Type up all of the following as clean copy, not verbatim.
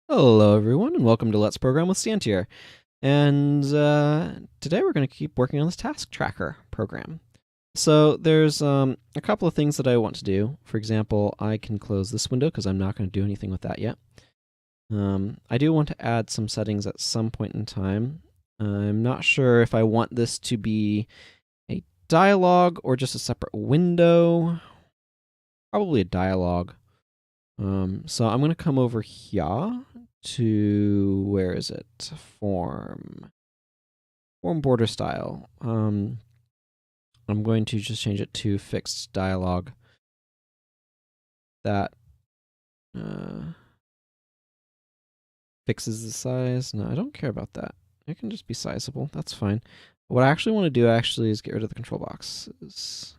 Hello, everyone, and welcome to Let's Program with Stantier. And today we're going to keep working on this task tracker program. So there's a couple of things that I want to do. For example, I can close this window because I'm not going to do anything with that yet. I do want to add some settings at some point in time. I'm not sure if I want this to be a dialogue or just a separate window. Probably a dialogue. So I'm going to come over here to, where is it? Form border style. I'm going to just change it to fixed dialogue. That fixes the size. No, I don't care about that. It can just be sizable. That's fine. What I actually want to do is get rid of the control boxes.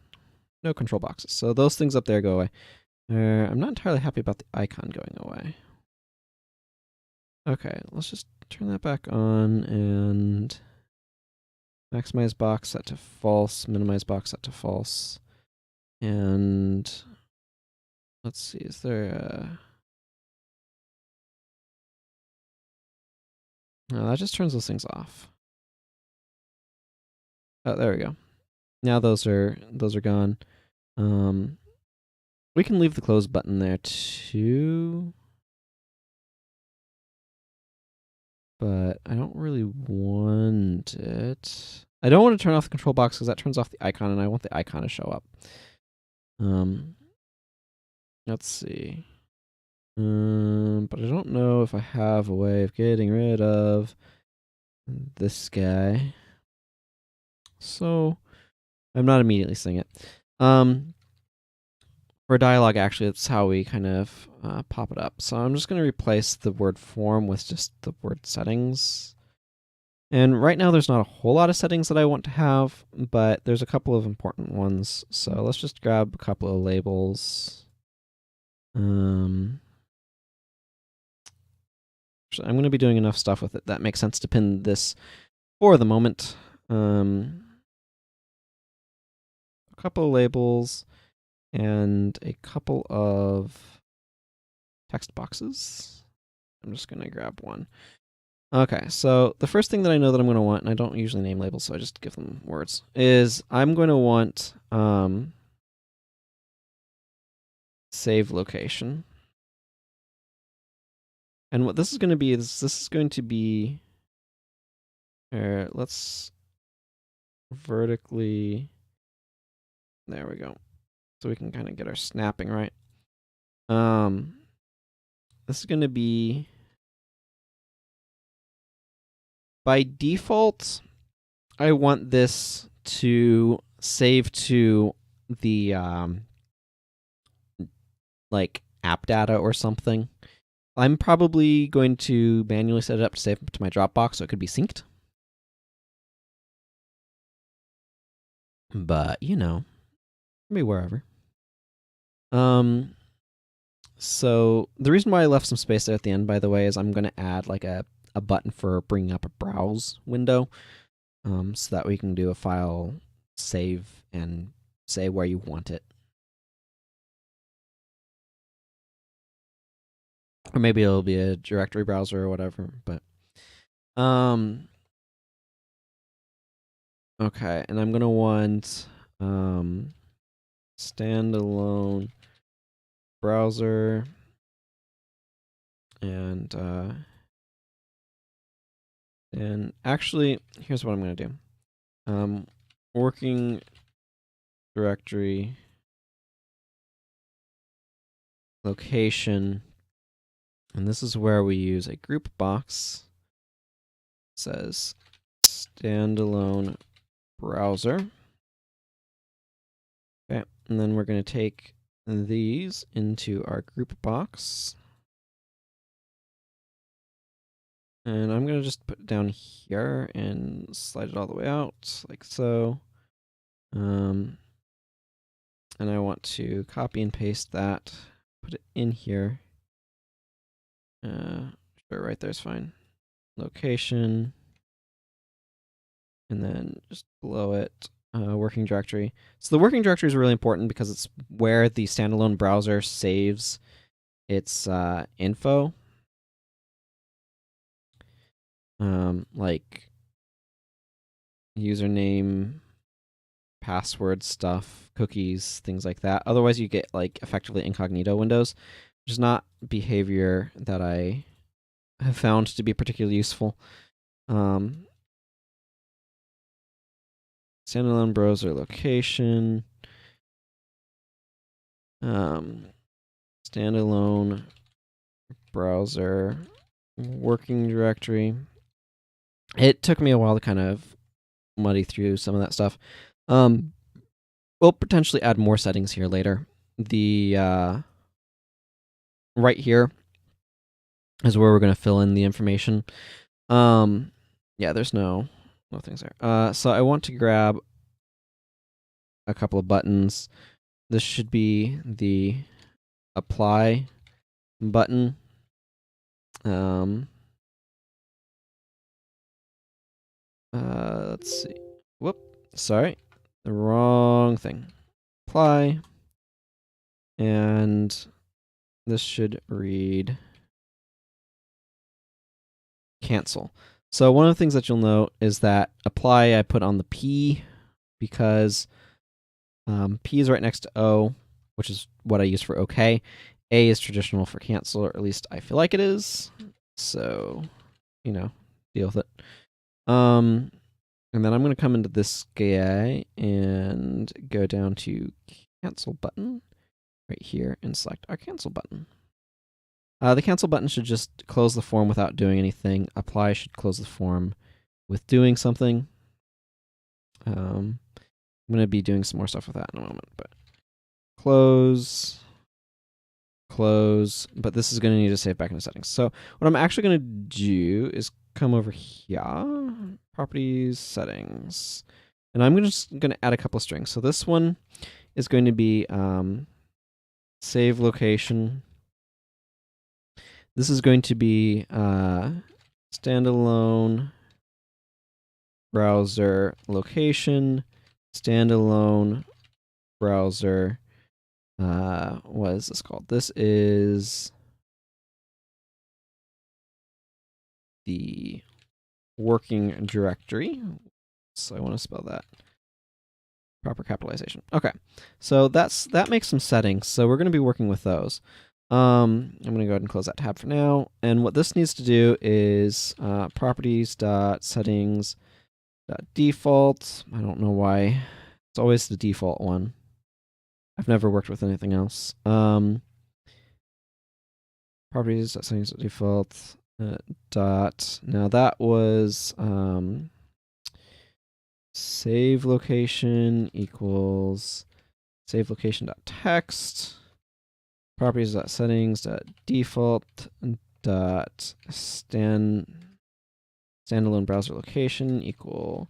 No control boxes. So those things up there go away. I'm not entirely happy about the icon going away. Okay, let's just turn that back on and maximize box set to false, minimize box set to false. And let's see, is there a... No, that just turns those things off. Oh, there we go. Now those are gone. We can leave the close button there too. But I don't really want it. I don't want to turn off the control box because that turns off the icon, and I want the icon to show up. Let's see. But I don't know if I have a way of getting rid of this guy. So I'm not immediately saying it. For dialogue, actually, that's how we kind of pop it up. So I'm just going to replace the word form with just the word settings. And right now, there's not a whole lot of settings that I want to have, but there's a couple of important ones. So let's just grab a couple of labels. I'm going to be doing enough stuff with it that makes sense to pin this for the moment. A couple of labels and a couple of text boxes. I'm just going to grab one. Okay, so the first thing that I know that I'm going to want, and I don't usually name labels, so I just give them words, is I'm going to want save location. And what this is going to be is this is going to be, let's vertically, there we go. So we can kind of get our snapping right. This is going to be, by default, I want this to save to the like app data or something. I'm probably going to manually set it up to save to my Dropbox so it could be synced. But, you know, maybe wherever. So the reason why I left some space there at the end, by the way, is I'm going to add like a button for bringing up a browse window, so that we can do a file save and say where you want it. Or maybe it'll be a directory browser or whatever, but okay, and I'm gonna want standalone browser and actually here's what I'm gonna do. Working directory location, and this is where we use a group box. It says standalone browser. Okay, and then we're going to take these into our group box. And I'm going to just put it down here and slide it all the way out, like so. And I want to copy and paste that, put it in here. Sure, right there's fine. Location. And then just below it, working directory. So the working directory is really important because it's where the standalone browser saves its info. like username, password stuff, cookies, things like that. Otherwise, you get like effectively incognito windows, which is not behavior that I have found to be particularly useful. Standalone browser location. Standalone browser working directory. It took me a while to kind of muddy through some of that stuff. We'll potentially add more settings here later. The right here is where we're going to fill in the information. Yeah, there's no things there. So I want to grab a couple of buttons. This should be the apply button. Let's see. Whoop. Sorry. The wrong thing. Apply. And this should read cancel. So one of the things that you'll note is that apply I put on the P because P is right next to O, which is what I use for OK. A is traditional for cancel, or at least I feel like it is. So, deal with it. And then I'm going to come into this guy and go down to cancel button right here and select our cancel button. The cancel button should just close the form without doing anything. Apply should close the form with doing something. I'm going to be doing some more stuff with that in a moment, but close, but this is going to need to save back into settings. So what I'm actually going to do is come over here, properties, settings, and I'm just going to add a couple of strings. So this one is going to be save location. This is going to be standalone browser location, standalone browser. What is this called? This is the working directory. So I want to spell that. Proper capitalization. Okay, so that makes some settings. So we're going to be working with those. I'm going to go ahead and close that tab for now. And what this needs to do is properties.settings.default. I don't know why. It's always the default one. I've never worked with anything else. Properties.settings.default. Now that was save location equals save location.text. Properties.settings.default standalone browser location equal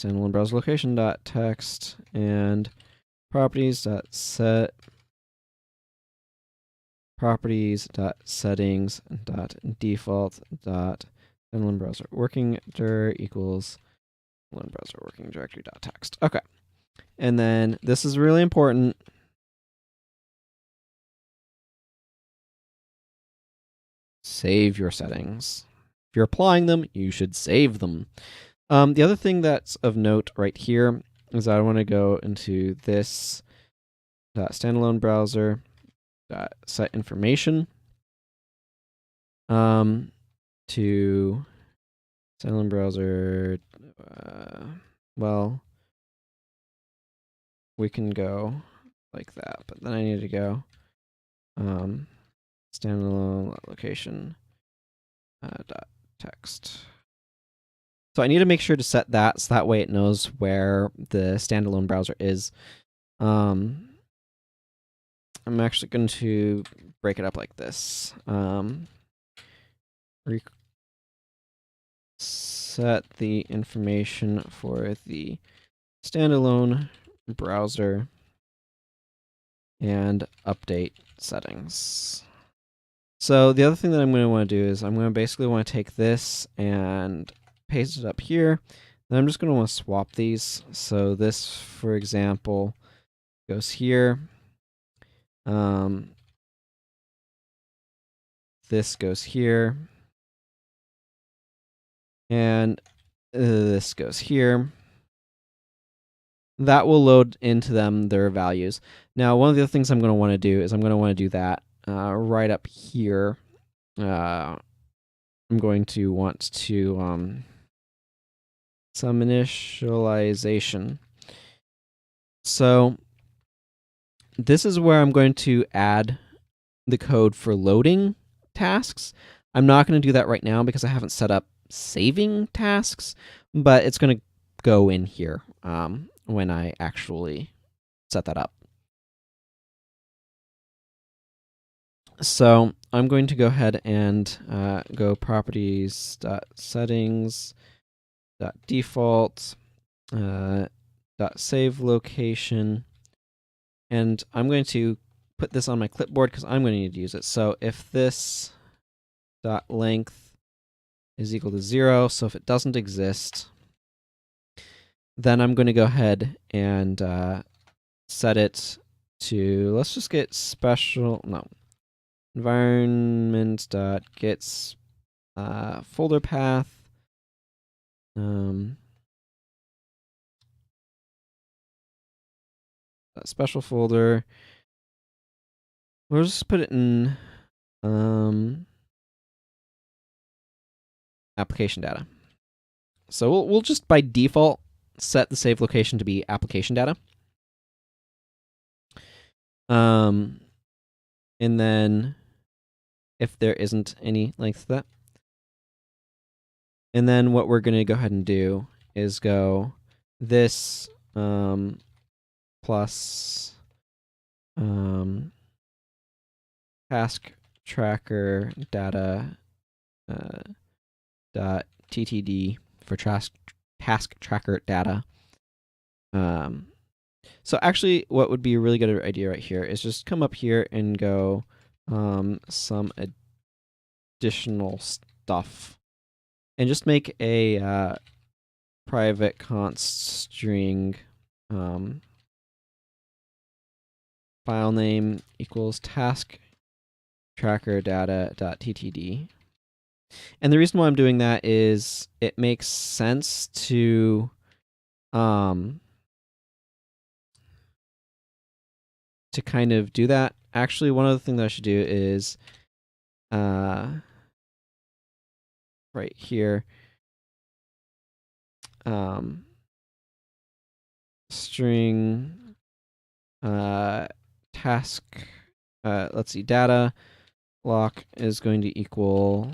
standalone browser location.text and properties.settings.default.standalone browser working dir equals standalone browser working directory.text. Okay. And then this is really important. Save your settings. If you're applying them, you should save them. The other thing that's of note right here is that I want to go into this standalone browser set information to standalone browser. Well, we can go like that, but then I need to go standalone location .text. So I need to make sure to set that so that way it knows where the standalone browser is. I'm actually going to break it up like this. Set the information for the standalone browser and update settings. So the other thing that I'm going to want to do is I'm going to basically want to take this and paste it up here. Then I'm just going to want to swap these. So this, for example, goes here. This goes here. and this goes here. That will load into them their values. Now, one of the other things I'm going to want to do is I'm going to want to do that right up here. I'm going to want to some initialization. So this is where I'm going to add the code for loading tasks. I'm not going to do that right now because I haven't set up saving tasks, but it's going to go in here when I actually set that up. So I'm going to go ahead and go properties.settings.default .save location, and I'm going to put this on my clipboard because I'm going to need to use it. So if this dot length is equal to 0, so if it doesn't exist, then I'm going to go ahead and set it to, let's just get environment.gets folder path. Special folder. We'll just put it in application data. So we'll just by default set the save location to be application data. And then if there isn't any length to that. And then what we're going to go ahead and do is go this plus task tracker data dot ttd for task tracker data. So actually, what would be a really good idea right here is just come up here and go some additional stuff, and just make a private const string file name equals task tracker data.ttd. And the reason why I'm doing that is it makes sense to kind of do that. Actually, one other thing that I should do is right here string task let's see, data lock is going to equal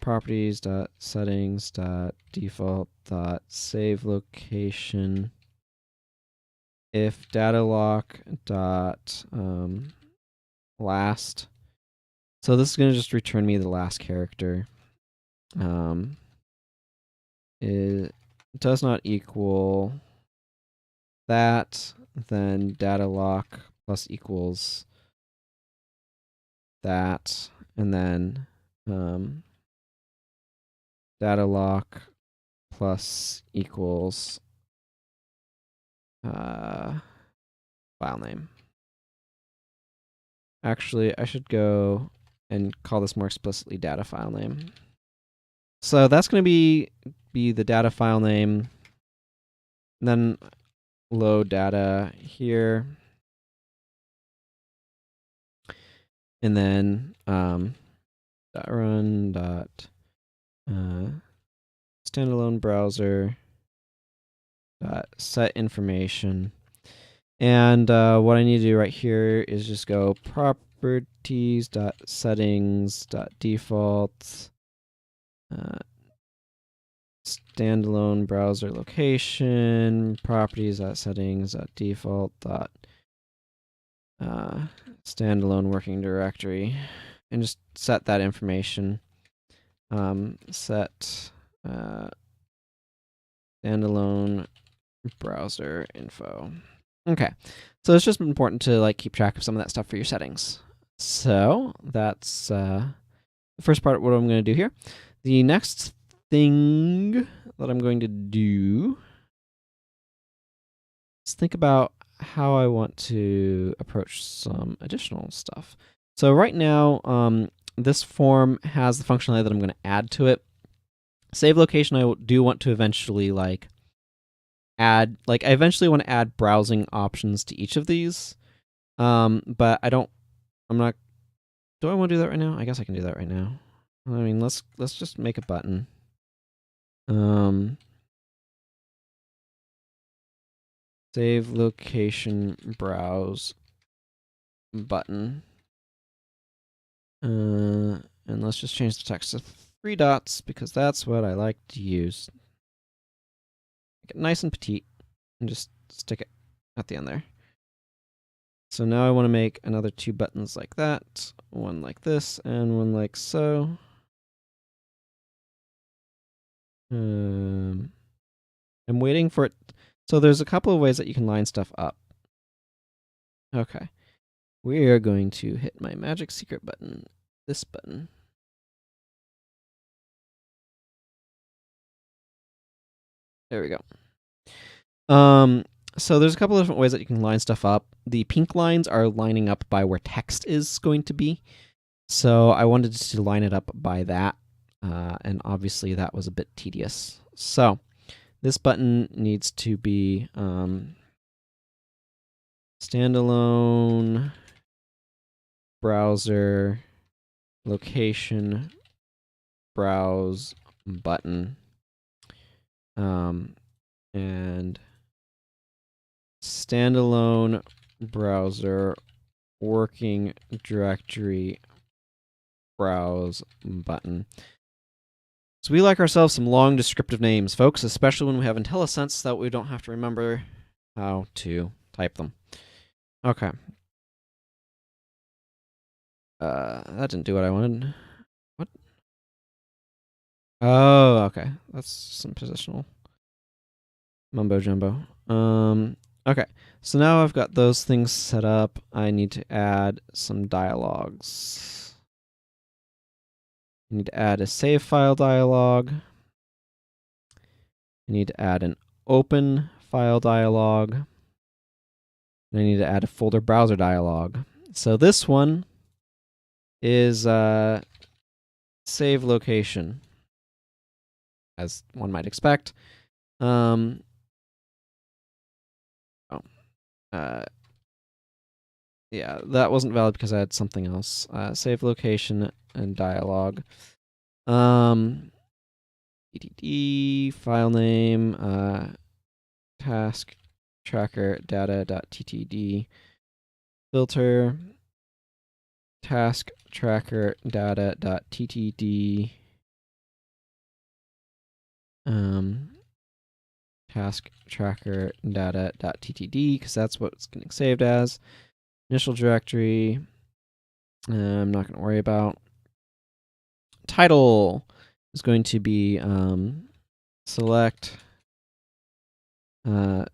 properties.settings.default.save location if data lock dot last. So this is going to just return me the last character. It does not equal that, then data lock plus equals that, and then data lock plus equals file name. Actually, I should go and call this more explicitly data file name. So that's going to be the data file name. Then load data here. And then .run standalone browser set information. And what I need to do right here is just go properties.settings.default standalone browser location properties.settings.default standalone working directory, and just set that information. Set standalone browser info. Okay, so it's just important to like keep track of some of that stuff for your settings. So that's the first part of what I'm going to do here. The next thing that I'm going to do is think about how I want to approach some additional stuff. So right now, this form has the functionality that I'm going to add to it. Save location, I do want to eventually add, I eventually want to add browsing options to each of these. But I'm not, do I want to do that right now? I guess I can do that right now. I mean, let's just make a button. Save location browse button. And let's just change the text to 3 dots because that's what I like to use. Make it nice and petite and just stick it at the end there. So now I want to make another 2 buttons like that, one like this and one like so. I'm waiting for it. So there's a couple of ways that you can line stuff up. Okay. We are going to hit my magic secret button, this button. There we go. So there's a couple of different ways that you can line stuff up. The pink lines are lining up by where text is going to be. So I wanted to line it up by that. And obviously that was a bit tedious. So this button needs to be standalone browser location browse button. And standalone browser working directory browse button. So we like ourselves some long descriptive names, folks, especially when we have IntelliSense so that we don't have to remember how to type them. Okay. That didn't do what I wanted. What? Oh, okay. That's some positional mumbo jumbo. Okay. So now I've got those things set up. I need to add some dialogues. I need to add a save file dialog. I need to add an open file dialog. And I need to add a folder browser dialog. So this one is save location, as one might expect. Yeah, that wasn't valid because I had something else. Save location and dialog. TTD file name, task tracker data.ttd filter task tracker data.ttd task tracker data.ttd because that's what it's getting saved as. Initial directory, I'm not going to worry about. Title is going to be select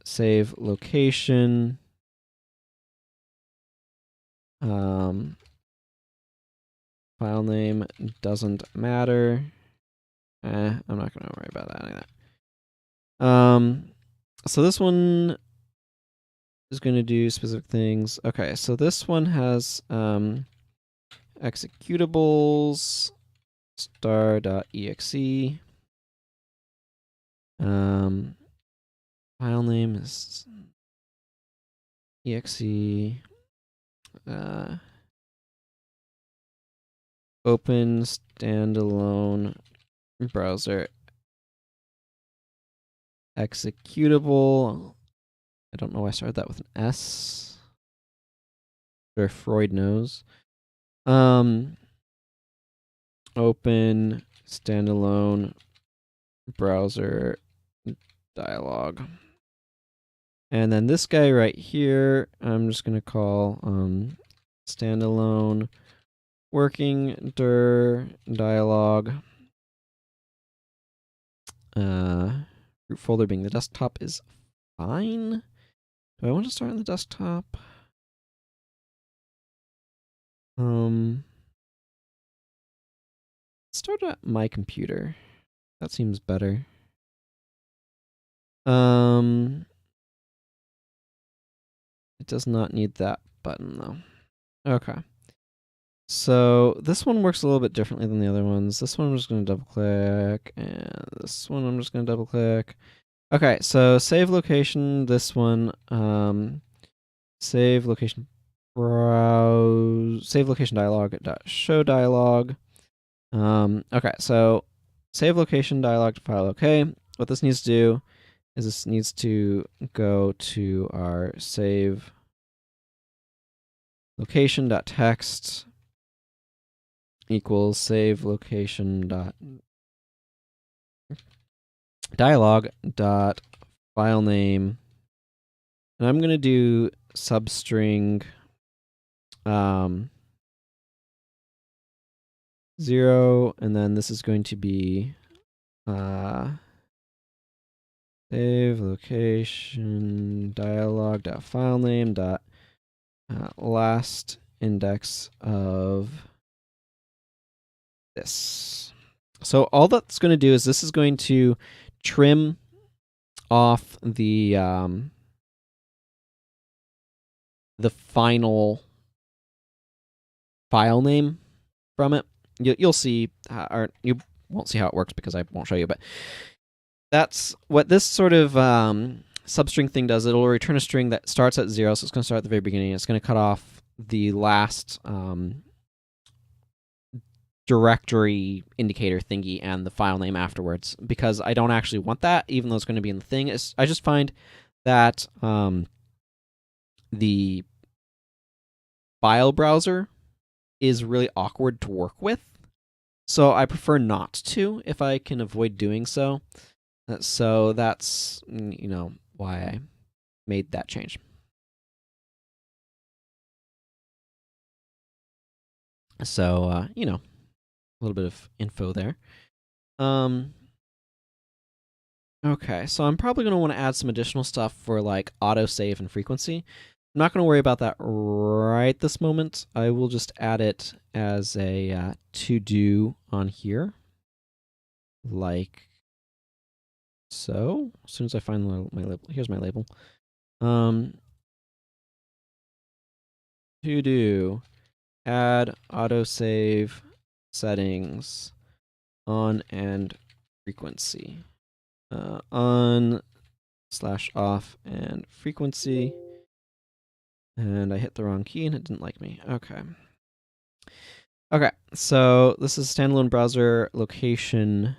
save location. File name doesn't matter. I'm not going to worry about that either. So this one is going to do specific things. Okay, so this one has executables star.exe. File name is exe. Open standalone browser executable. I don't know why I started that with an S. Sure, Freud knows. Open standalone browser dialog. And then this guy right here, I'm just going to call standalone working dir dialog. Root folder being the desktop is fine. Do I want to start on the desktop? Start at my computer. That seems better. It does not need that button though. Okay. So this one works a little bit differently than the other ones. This one I'm just going to double click, and this one I'm just going to double click. Okay, so save location. This one, save location browse, save location dialog dot show dialog. Okay, so save location dialog to file. Okay, what this needs to do is this needs to go to our save location dot text equals save location dot dialog dot file name, and I'm gonna do substring 0, and then this is going to be save location dialog dot file name dot last index of this. So all that's going to do is this is going to trim off the final file name from it. You'll see, or you won't see how it works because I won't show you, but that's what this sort of substring thing does. It'll return a string that starts at 0, so it's going to start at the very beginning. It's going to cut off the last directory indicator thingy and the file name afterwards, because I don't actually want that, even though it's going to be in the thing. I just find that the file browser is really awkward to work with, so I prefer not to if I can avoid doing so. So that's, why I made that change. So, a little bit of info there. Okay, so I'm probably going to want to add some additional stuff for like autosave and frequency. I'm not going to worry about that right this moment. I will just add it as a to-do on here, like so. As soon as I find my label, here's my label. To-do, add autosave settings on and frequency. On/off and frequency. And I hit the wrong key and it didn't like me. Okay. Okay, so this is standalone browser location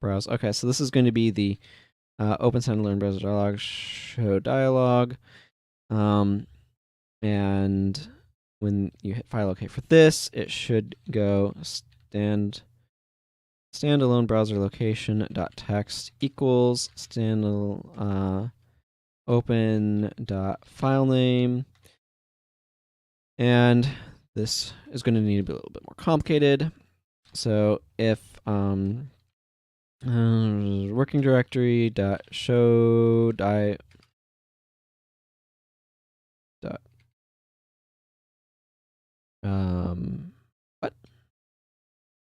browse. Okay, so this is going to be the open standalone browser dialog, show dialog. And when you hit file OK for this, it should go standalone browser location dot text equals open dot file name, and this is going to need to be a little bit more complicated. So if working directory dot show dot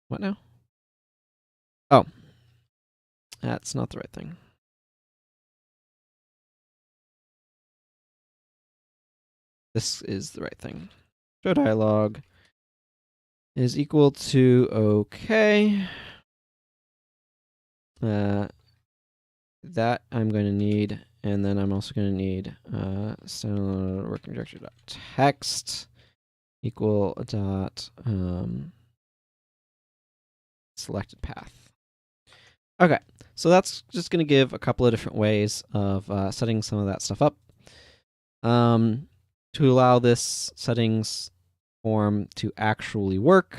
what now? Oh, that's not the right thing. This is the right thing. Show dialog is equal to OK. That I'm going to need, and then I'm also going to need standalone working directory dot text equal dot selected path. Okay, so that's just going to give a couple of different ways of setting some of that stuff up. To allow this settings form to actually work,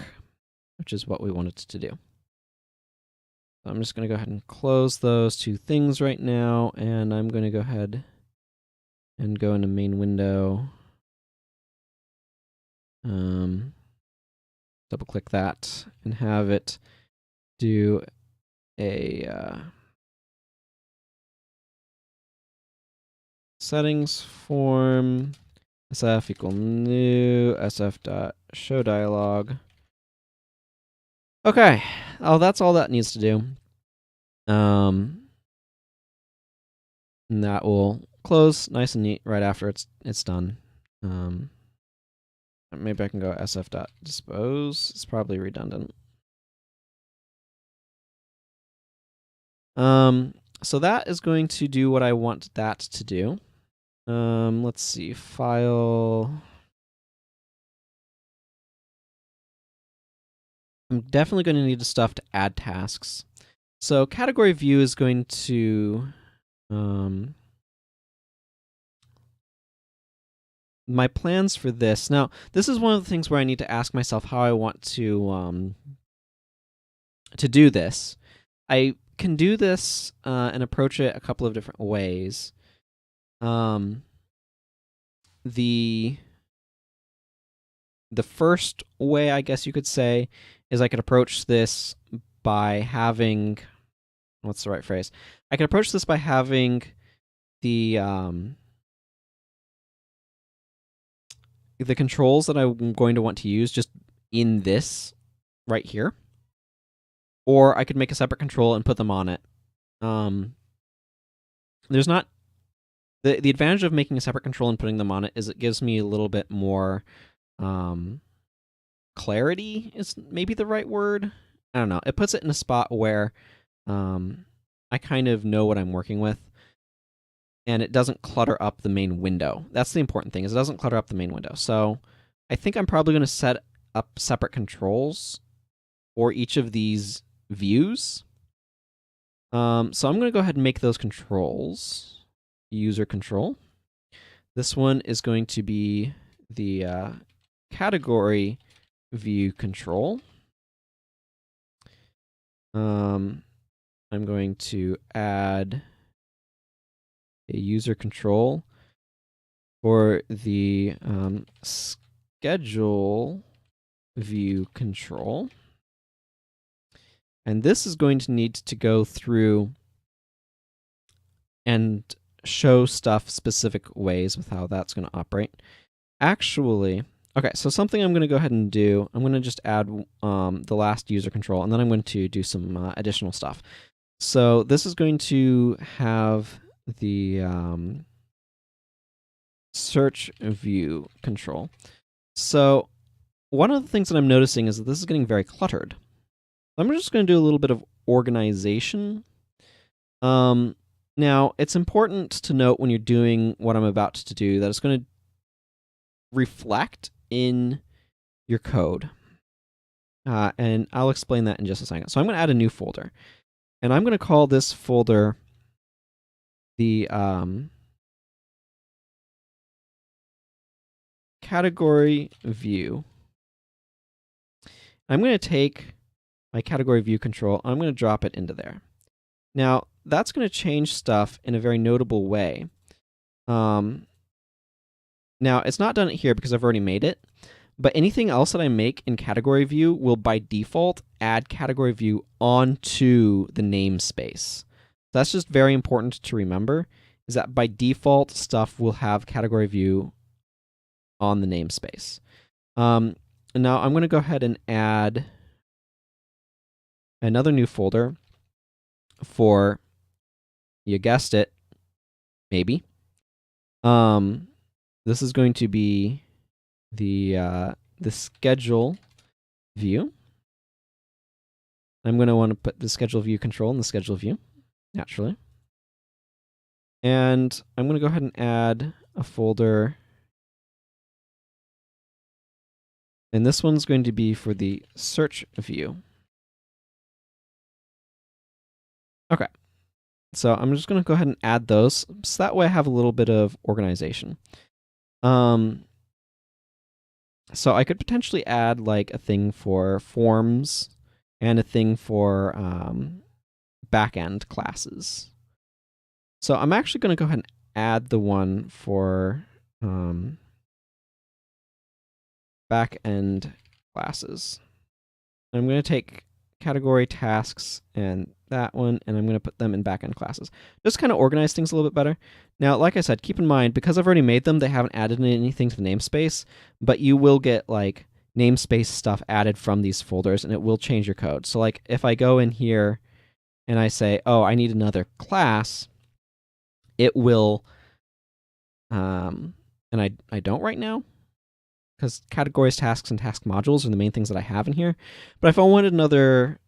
which is what we want it to do. So I'm just going to go ahead and close those two things right now, and I'm going to go ahead and go into main window. Double click that and have it do a settings form sf equal new sf dot show dialog. Okay, that's all that needs to do. And that will close nice and neat right after it's done. maybe I can go sf.dispose. It's probably redundant. So that is going to do what I want that to do. Let's see, file. I'm definitely going to need stuff to add tasks. So category view is going to, my plans for this. Now, this is one of the things where I need to ask myself how I want to do this. I can do this and approach it a couple of different ways. The first way, I guess you could say, is I could approach this by having, what's the right phrase? I could approach this by having the controls that I'm going to want to use just in this right here. Or I could make a separate control and put them on it. There's not... The advantage of making a separate control and putting them on it is it gives me a little bit more clarity is maybe the right word. I don't know. It puts it in a spot where I kind of know what I'm working with, and it doesn't clutter up the main window. That's the important thing, is it doesn't clutter up the main window. So I think I'm probably going to set up separate controls for each of these views. So I'm going to go ahead and make those controls. User control. This one is going to be the category view control. I'm going to add a user control for the schedule view control. And this is going to need to go through and show stuff specific ways with how that's going to operate. Actually, okay, so something I'm going to go ahead and do, I'm going to just add the last user control, and then I'm going to do some additional stuff. So this is going to have the search view control. So one of the things that I'm noticing is that this is getting very cluttered. I'm just going to do a little bit of organization. Now, it's important to note when you're doing what I'm about to do that it's going to reflect in your code. And I'll explain that in just a second. So I'm going to add a new folder. And I'm going to call this folder the category view. I'm going to take my category view control, I'm going to drop it into there. Now, that's going to change stuff in a very notable way. Now, it's not done it here because I've already made it, but anything else that I make in category view will by default add category view onto the namespace. That's just very important to remember, is that by default, stuff will have category view on the namespace. Now, I'm going to go ahead and add another new folder for, you guessed it, maybe. This is going to be the schedule view. I'm going to want to put the schedule view control in the schedule view, naturally. And I'm going to go ahead and add a folder. And this one's going to be for the search view. Okay. So I'm just going to go ahead and add those, so that way I have a little bit of organization. So I could potentially add like a thing for forms and a thing for backend classes. So I'm actually going to go ahead and add the one for backend classes. I'm going to take category tasks and that one, and I'm going to put them in backend classes. Just kind of organize things a little bit better. Now, like I said, keep in mind, because I've already made them, they haven't added anything to the namespace, but you will get like namespace stuff added from these folders, and it will change your code. So like if I go in here and I say, oh, I need another class, it will, and I don't right now. because categories, tasks, and task modules are the main things that I have in here. But if I wanted another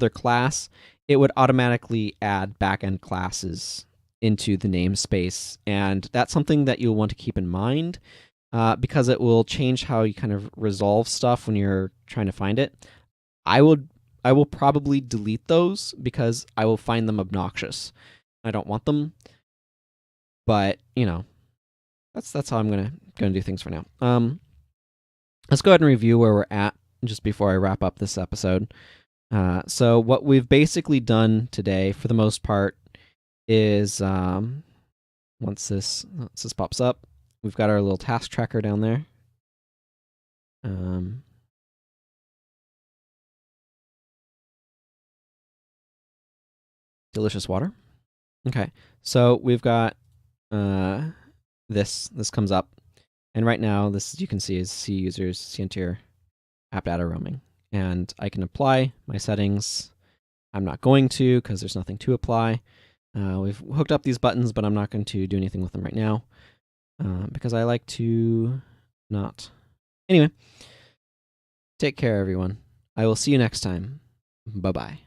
class, it would automatically add backend classes into the namespace, and that's something that you'll want to keep in mind because it will change how you kind of resolve stuff when you're trying to find it. I will probably delete those because I will find them obnoxious. I don't want them, but that's how I'm gonna do things for now. Let's go ahead and review where we're at just before I wrap up this episode. So what we've basically done today, for the most part, is once this pops up, we've got our little task tracker down there. Delicious water. Okay, so we've got this comes up, and right now this, you can see, is C users CNTIER app data roaming, and I can apply my settings. I'm not going to because there's nothing to apply. We've hooked up these buttons, but I'm not going to do anything with them right now because I like to not. Anyway, take care, everyone. I will see you next time. Bye-bye.